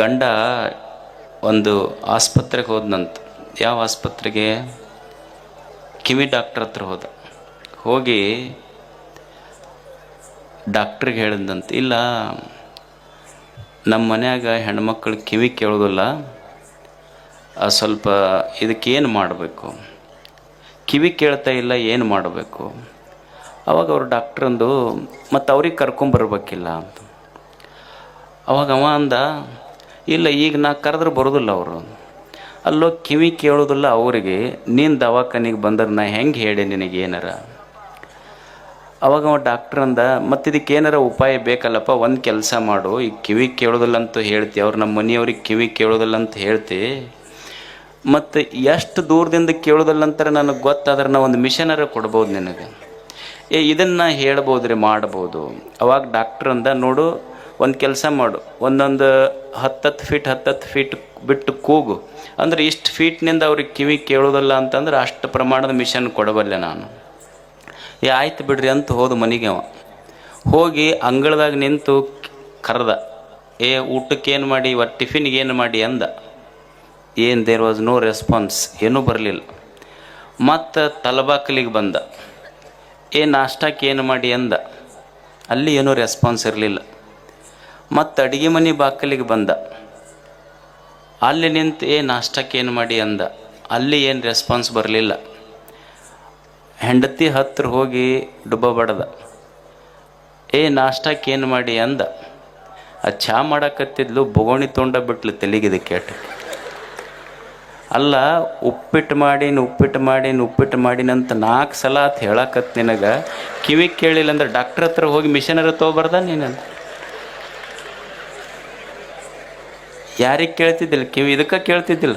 ಗಂಡ ಒಂದು ಆಸ್ಪತ್ರೆಗೆ ಹೋದ್ನಂತ. ಯಾವ ಆಸ್ಪತ್ರೆಗೆ? ಕಿವಿ ಡಾಕ್ಟ್ರ್ ಹತ್ರ ಹೋದ. ಹೋಗಿ ಡಾಕ್ಟ್ರಿಗೆ ಹೇಳಿದಂತ, ಇಲ್ಲ ನಮ್ಮ ಮನ್ಯಾಗ ಹೆಣ್ಮಕ್ಳು ಕಿವಿ ಕೇಳೋದಿಲ್ಲ, ಸ್ವಲ್ಪ ಇದಕ್ಕೇನು ಮಾಡಬೇಕು, ಕಿವಿ ಕೇಳ್ತಾ ಇಲ್ಲ, ಏನು ಮಾಡಬೇಕು? ಅವಾಗ ಅವ್ರು ಡಾಕ್ಟ್ರಂದು, ಮತ್ತು ಅವ್ರಿಗೆ ಕರ್ಕೊಂಬರ್ಬೇಕಿಲ್ಲ ಅಂತ. ಅವಾಗ ಅವ ಅಂದ, ಇಲ್ಲ ಈಗ ನಾ ಕರೆದ್ರೆ ಬರೋದಿಲ್ಲ ಅವರು, ಅಲ್ಲೋ ಕಿವಿ ಕೇಳೋದಿಲ್ಲ ಅವರಿಗೆ, ನೀನು ದವಾಖಾನಿಗೆ ಬಂದ್ರೆ ನಾ ಹೆಂಗೆ ಹೇಳಿ ನಿನಗೇನಾರ? ಅವಾಗ ಅವ ಡಾಕ್ಟ್ರ್ ಅಂದ, ಮತ್ತು ಇದಕ್ಕೆ ಏನಾರ ಉಪಾಯ ಬೇಕಲ್ಲಪ್ಪ, ಒಂದು ಕೆಲಸ ಮಾಡು, ಈಗ ಕಿವಿ ಕೇಳೋದಿಲ್ಲ ಅಂತ ಹೇಳ್ತಿ, ಅವ್ರು ನಮ್ಮ ಮನೆಯವ್ರಿಗೆ ಕಿವಿ ಕೇಳೋದಿಲ್ಲ ಅಂತ ಹೇಳ್ತಿ, ಮತ್ತು ಎಷ್ಟು ದೂರದಿಂದ ಕೇಳೋದಿಲ್ಲ ಅಂತಾರೆ ನನಗೆ ಗೊತ್ತಾದ್ರೆ ನಾ ಒಂದು ಮಿಷನರ ಕೊಡ್ಬೋದು ನಿನಗೆ, ಇದನ್ನು ಹೇಳ್ಬೋದು ರೀ, ಮಾಡ್ಬೋದು. ಅವಾಗ ಡಾಕ್ಟ್ರ್ ಅಂದ, ನೋಡು ಒಂದು ಕೆಲಸ ಮಾಡು, ಒಂದೊಂದು 10 ಫೀಟ್ ಬಿಟ್ಟು ಕೂಗು, ಅಂದರೆ ಇಷ್ಟು ಫೀಟ್ನಿಂದ ಅವ್ರಿಗೆ ಕಿವಿ ಕೇಳೋದಿಲ್ಲ ಅಂತಂದ್ರೆ ಅಷ್ಟು ಪ್ರಮಾಣದ ಮಿಷನ್ ಕೊಡಬಲ್ಲೆ ನಾನು. ಆಯ್ತು ಬಿಡ್ರಿ ಅಂತ ಹೋದ ಮನೆಗೆ. ಅವ ಹೋಗಿ ಅಂಗಳದಾಗ ನಿಂತು ಕರೆದ, ಊಟಕ್ಕೇನು ಮಾಡಿ, ಇವತ್ತು ಟಿಫಿನ್ಗೆ ಏನು ಮಾಡಿ ಅಂದ. ದೇರ್ ವಾಸ್ ನೋ ರೆಸ್ಪಾನ್ಸ್, ಏನೂ ಬರಲಿಲ್ಲ. ಮತ್ತು ತಲಬಾಕಲಿಗೆ ಬಂದ, ನಾಷ್ಟಕ್ಕೆ ಏನು ಮಾಡಿ ಅಂದ, ಅಲ್ಲಿ ಏನೂ ರೆಸ್ಪಾನ್ಸ್ ಇರಲಿಲ್ಲ. ಮತ್ತು ಅಡುಗೆ ಮನೆ ಬಾಕಲಿಗೆ ಬಂದ, ಅಲ್ಲಿ ನಿಂತು ನಾಷ್ಟಕ್ಕೆ ಏನು ಮಾಡಿ ಅಂದ, ಅಲ್ಲಿ ಏನು ರೆಸ್ಪಾನ್ಸ್ ಬರಲಿಲ್ಲ. ಹೆಂಡತಿ ಹತ್ರ ಹೋಗಿ ಡುಬ್ಬ ಬಡ್ದ, ನಾಷ್ಟಕ್ಕೆ ಏನು ಮಾಡಿ ಅಂದ. ಚಹಾ ಮಾಡಕತ್ತಿದ್ಲು, ಬೊಗೋಣಿ ತೊಂಡ ಬಿಟ್ಲು ತಲೆಗಿದೆ ಕೇಟ. ಅಲ್ಲ, ಉಪ್ಪಿಟ್ಟು ಮಾಡಿನಂತ 4 ಸಲ ಅಂತ ಹೇಳಕತ್ತು ನಿನಗೆ, ಕಿವಿ ಕೇಳಿಲ್ಲ ಅಂದ್ರೆ ಡಾಕ್ಟ್ರ್ ಹತ್ರ ಹೋಗಿ ಮಿಷನರ ತೊಗೊಬಾರ್ದ ನೀನು? ಯಾರಿಗೆ ಕೇಳ್ತಿದ್ದಿಲ್ಲ ಕಿವಿ? ಇದಕ್ಕೆ ಕೇಳ್ತಿದ್ದಿಲ್ಲ.